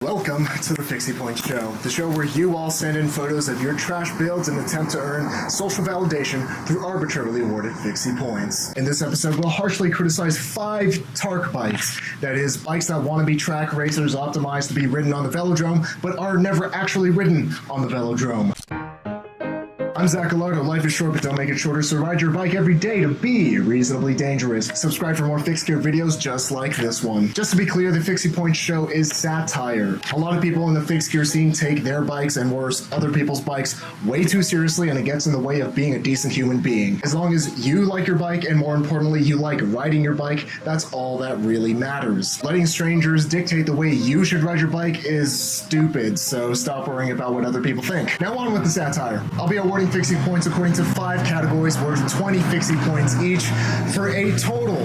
Welcome to the Fixie Points show, the show where you all send in photos of your trash builds and attempt to earn social validation through arbitrarily awarded Fixie Points. In this episode, we'll harshly criticize 5 Tarck bikes, that is, bikes that want to be track racers optimized to be ridden on the velodrome, but are never actually ridden on the velodrome. I'm Zach Gallardo. Life is short, but don't make it shorter, so ride your bike every day to be reasonably dangerous. Subscribe for more fixed gear videos just like this one. Just to be clear, the Fixie Points show is satire. A lot of people in the fixed gear scene take their bikes, and worse, other people's bikes, way too seriously, and it gets in the way of being a decent human being. As long as you like your bike, and more importantly, you like riding your bike, that's all that really matters. Letting strangers dictate the way you should ride your bike is stupid, so stop worrying about what other people think. Now on with the satire. I'll be awarding Fixie Points according to 5 categories worth 20 Fixie Points each for a total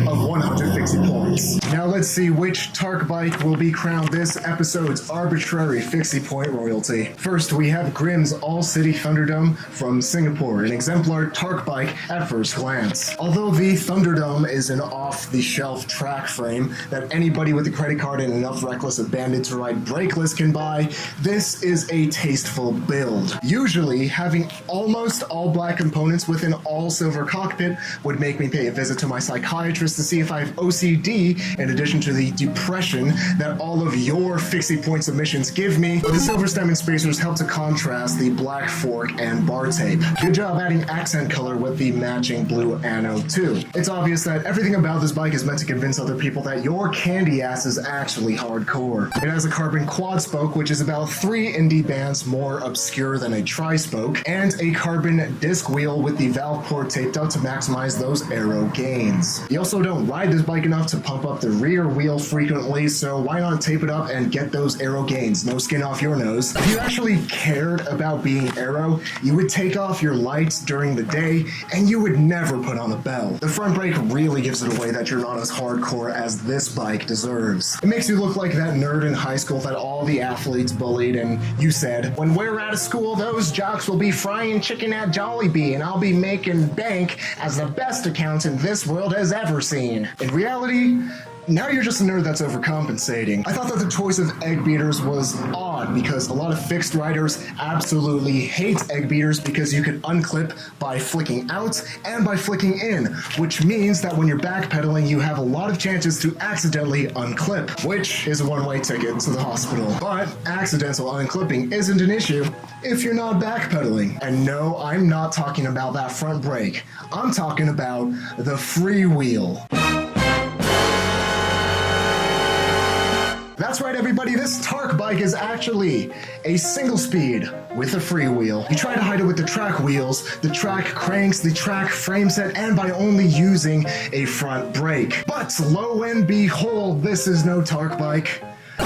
of 100 Fixie Points. Now let's see which Tarck bike will be crowned this episode's arbitrary Fixie Point royalty. First, we have Grimm's All-City Thunderdome from Singapore, an exemplar Tarck bike at first glance. Although the Thunderdome is an off-the-shelf track frame that anybody with a credit card and enough reckless abandon to ride brakeless can buy, this is a tasteful build. Usually, having almost all black components with an all-silver cockpit would make me pay a visit to my psychiatrist to see if I have OCD, in addition to the depression that all of your Fixie Point submissions give me. The silver stem and spacers help to contrast the black fork and bar tape. Good job adding accent color with the matching blue anode too. It's obvious that everything about this bike is meant to convince other people that your candy ass is actually hardcore. It has a carbon quad spoke, which is about 3 indie bands more obscure than a tri-spoke, and a carbon disc wheel with the valve port taped up to maximize those AERO gains. You also don't ride this bike enough to pump up the rear wheel frequently, so why not tape it up and get those AERO gains? No skin off your nose. If you actually cared about being AERO, you would take off your lights during the day, and you would never put on a bell. The front brake really gives it away that you're not as hardcore as this bike deserves. It makes you look like that nerd in high school that all the athletes bullied, and you said, "When we're out of school, those jocks will be frying chicken at Jollibee, and I'll be making bank as the best accountant this world has ever seen." In reality, now you're just a nerd that's overcompensating. I thought that the choice of egg beaters was odd because a lot of fixed riders absolutely hate egg beaters because you can unclip by flicking out and by flicking in, which means that when you're backpedaling, you have a lot of chances to accidentally unclip, which is a one-way ticket to the hospital. But accidental unclipping isn't an issue if you're not backpedaling. And no, I'm not talking about that front brake. I'm talking about the freewheel. That's right, everybody, this Tarck bike is actually a single speed with a freewheel. You try to hide it with the track wheels, the track cranks, the track frame set, and by only using a front brake. But lo and behold, this is no Tarck bike.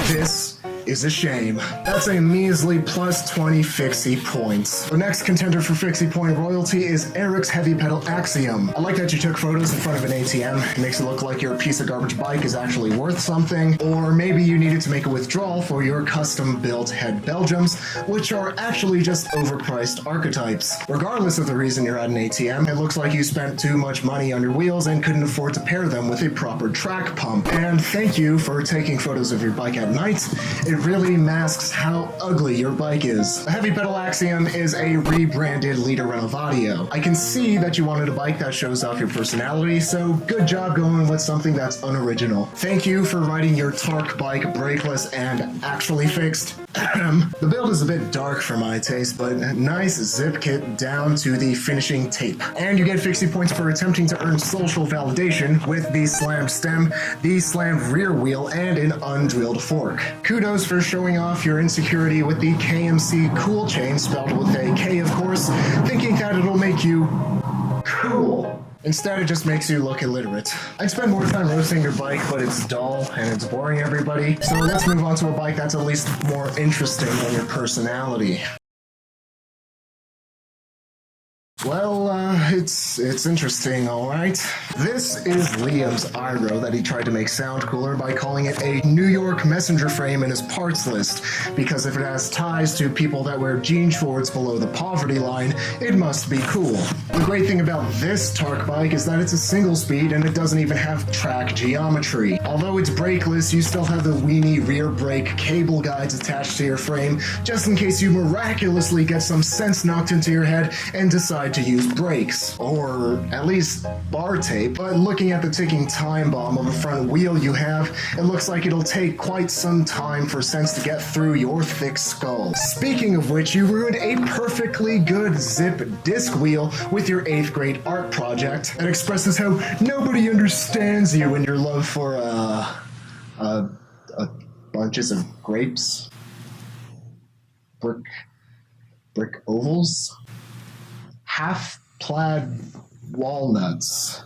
This is a shame. That's a measly plus 20 Fixie Points. The next contender for Fixie Point royalty is Eric's Heavy Pedal Axiom. I like that you took photos in front of an ATM. It makes it look like your piece of garbage bike is actually worth something, or maybe you needed to make a withdrawal for your custom-built head Belgiums, which are actually just overpriced archetypes. Regardless of the reason you're at an ATM, it looks like you spent too much money on your wheels and couldn't afford to pair them with a proper track pump. And thank you for taking photos of your bike at night. It really masks how ugly your bike is. The Heavy Pedal Axiom is a rebranded Lita Renovadio. I can see that you wanted a bike that shows off your personality, so good job going with something that's unoriginal. Thank you for riding your Tarck bike brakeless and actually fixed. The build is a bit dark for my taste, but nice zip kit down to the finishing tape. And you get Fixie Points for attempting to earn social validation with the slammed stem, the slammed rear wheel, and an undrilled fork. Kudos for showing off your insecurity with the KMC cool chain, spelled with a K of course, thinking that it'll make you cool. Instead, it just makes you look illiterate. I'd spend more time roasting your bike, but it's dull and it's boring everybody. So let's move on to a bike that's at least more interesting than your personality. Well, it's interesting, alright? This is Liam's AERO that he tried to make sound cooler by calling it a New York messenger frame in his parts list, because if it has ties to people that wear jean shorts below the poverty line, it must be cool. The great thing about this Tarck bike is that it's a single speed and it doesn't even have track geometry. Although it's brakeless, you still have the weenie rear brake cable guides attached to your frame, just in case you miraculously get some sense knocked into your head and decide to use brakes, or at least bar tape. But looking at the ticking time bomb of a front wheel you have, it looks like it'll take quite some time for sense to get through your thick skull. Speaking of which, you ruined a perfectly good zip disc wheel with your 8th grade art project that expresses how nobody understands you and your love for bunches of grapes, brick ovals, half-plaid walnuts.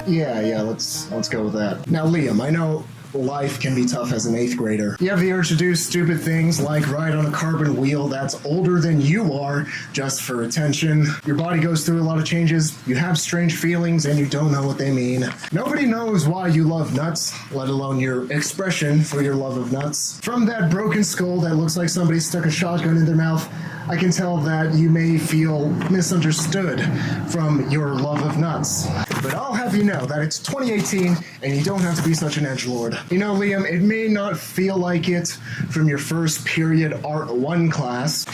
Yeah, let's go with that. Now, Liam, I know life can be tough as an 8th grader. You have the urge to do stupid things like ride on a carbon wheel that's older than you are just for attention. Your body goes through a lot of changes, you have strange feelings, and you don't know what they mean. Nobody knows why you love nuts, let alone your expression for your love of nuts. From that broken skull that looks like somebody stuck a shotgun in their mouth, I can tell that you may feel misunderstood from your love of nuts. But I'll have you know that it's 2018 and you don't have to be such an edgelord. You know, Liam, it may not feel like it from your first period Art 1 class,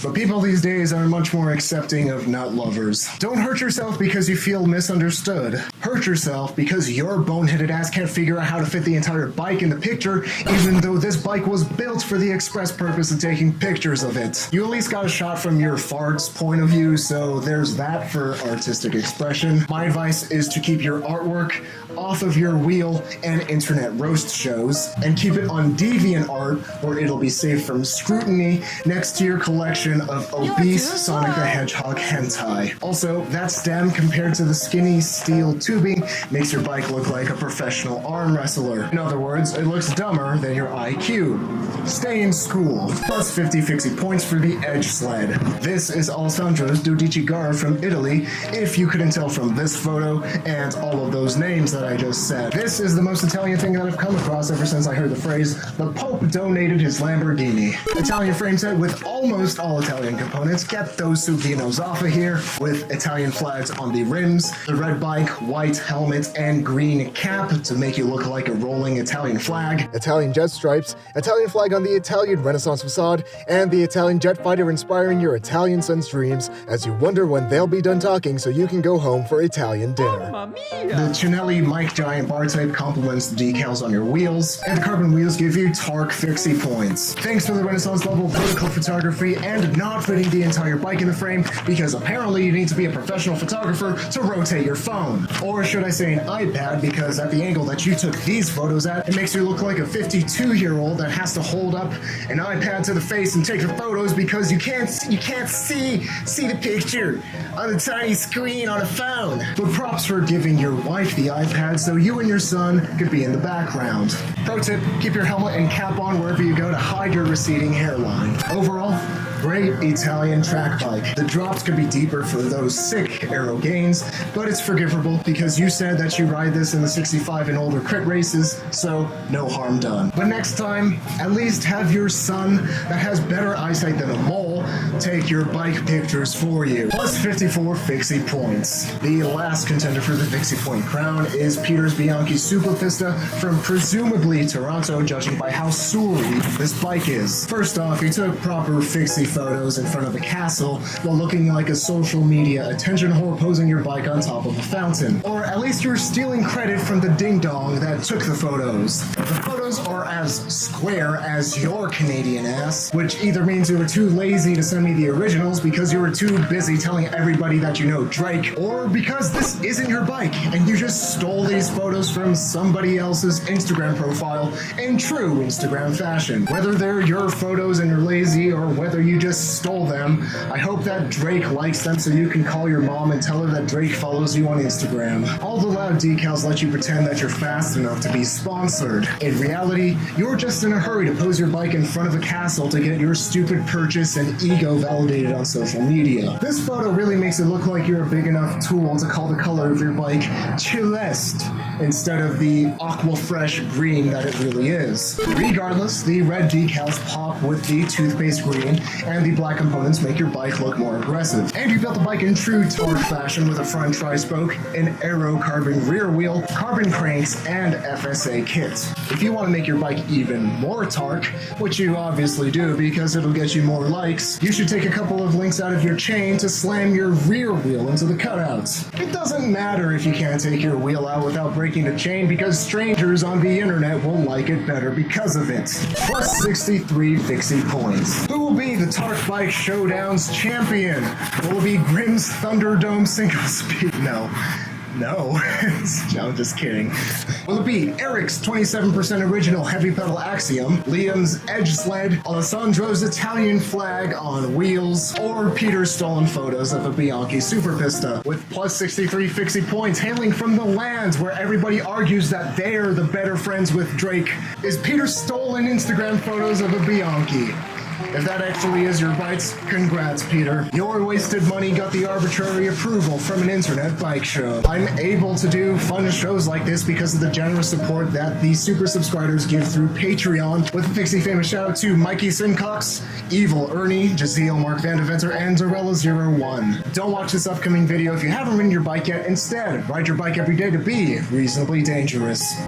but people these days are much more accepting of nut lovers. Don't hurt yourself because you feel misunderstood. Hurt yourself because your boneheaded ass can't figure out how to fit the entire bike in the picture, even though this bike was built for the express purpose of taking pictures of it. You at least got a shot from your farts point of view, so there's that for artistic expression. My advice is to keep your artwork off of your wheel and internet roast shows, and keep it on DeviantArt where it'll be safe from scrutiny next to your collection of obese Sonic the Hedgehog hentai. Also, that stem compared to the skinny steel tubing makes your bike look like a professional arm wrestler. In other words, it looks dumber than your IQ. Stay in school. Plus 50 Fixie Points for the Edge Sled. This is Alessandro's Dodici Gar from Italy, if you couldn't tell from this photo and all of those names that I just said. This is the most Italian thing that I've come across ever since I heard the phrase, the Pope donated his Lamborghini. Italian frame set with almost all Italian components. Get those Suginos off of here, with Italian flags on the rims, the red bike, white helmet, and green cap to make you look like a rolling Italian flag, Italian jet stripes, Italian flag on the Italian Renaissance facade, and the Italian jet fighter inspiring your Italian son's dreams as you wonder when they'll be done talking so you can go home for Italian dinner. The Cinelli Mike Giant bar type complements the decals on your wheels, and the carbon wheels give you Tarck Fixie Points. Thanks for the Renaissance level vertical photography and not fitting the entire bike in the frame, because apparently you need to be a professional photographer to rotate your phone. Or should I say an iPad, because at the angle that you took these photos at, it makes you look like a 52-year-old that has to hold up an iPad to the face and take the photos because you can't see the picture on the tiny screen on a phone. But props for giving your wife the iPad so you and your son could be in the background. Pro tip, keep your helmet and cap on wherever you go to hide your receding hairline. Overall, great Italian track bike. The drops could be deeper for those sick AERO gains, but it's forgivable because you said that you ride this in the 65 and older crit races, so no harm done. But next time, at least have your son that has better eyesight than a mole take your bike pictures for you. Plus 54 Fixie Points. The last contender for the Fixie Point crown is Peter's Bianchi Superpista from presumably Toronto, judging by how sorry this bike is. First off, he took proper Fixie photos in front of a castle while looking like a social media attention whore posing your bike on top of a fountain. Or at least you're stealing credit from the ding-dong that took the photos. The photos are as square as your Canadian ass, which either means you were too lazy to send me the originals because you were too busy telling everybody that you know Drake, or because this isn't your bike and you just stole these photos from somebody else's Instagram profile in true Instagram fashion. Whether they're your photos and you're lazy, or whether you just stole them, I hope that Drake likes them so you can call your mom and tell her that Drake follows you on Instagram. All the loud decals let you pretend that you're fast enough to be sponsored. In reality, you're just in a hurry to pose your bike in front of a castle to get your stupid purchase and ego validated on social media. This photo really makes it look like you're a big enough tool to call the color of your bike Celeste instead of the aqua fresh green that it really is. Regardless, the red decals pop with the toothpaste green, and the black components make your bike look more aggressive. And you built the bike in true Tarck fashion with a front tri-spoke, an AERO carbon rear wheel, carbon cranks, and FSA kit. If you want to make your bike even more Tarck, which you obviously do because it'll get you more likes, you should take a couple of links out of your chain to slam your rear wheel into the cutouts. It doesn't matter if you can't take your wheel out without breaking the chain, because strangers on the internet will like it better because of it. Plus 63 Fixie Points. Who will be the Tarck Bike Showdown's champion? Will it be Grimm's Thunderdome single speed? No, I'm just kidding. Will it be Eric's 27% original heavy pedal Axiom, Liam's Edge Sled, Alessandro's Italian flag on wheels, or Peter's stolen photos of a Bianchi Super Pista? With plus 63 Fixie Points hailing from the lands where everybody argues that they're the better friends with Drake, is Peter's stolen Instagram photos of a Bianchi? If that actually is your bites, congrats, Peter. Your wasted money got the arbitrary approval from an internet bike show. I'm able to do fun shows like this because of the generous support that the super subscribers give through Patreon, with a Fixie famous shout out to Mikey Sincox, Evil Ernie, Jeziel, Mark Vandeventer, and Dorella01. Don't watch this upcoming video if you haven't ridden your bike yet. Instead, ride your bike every day to be reasonably dangerous.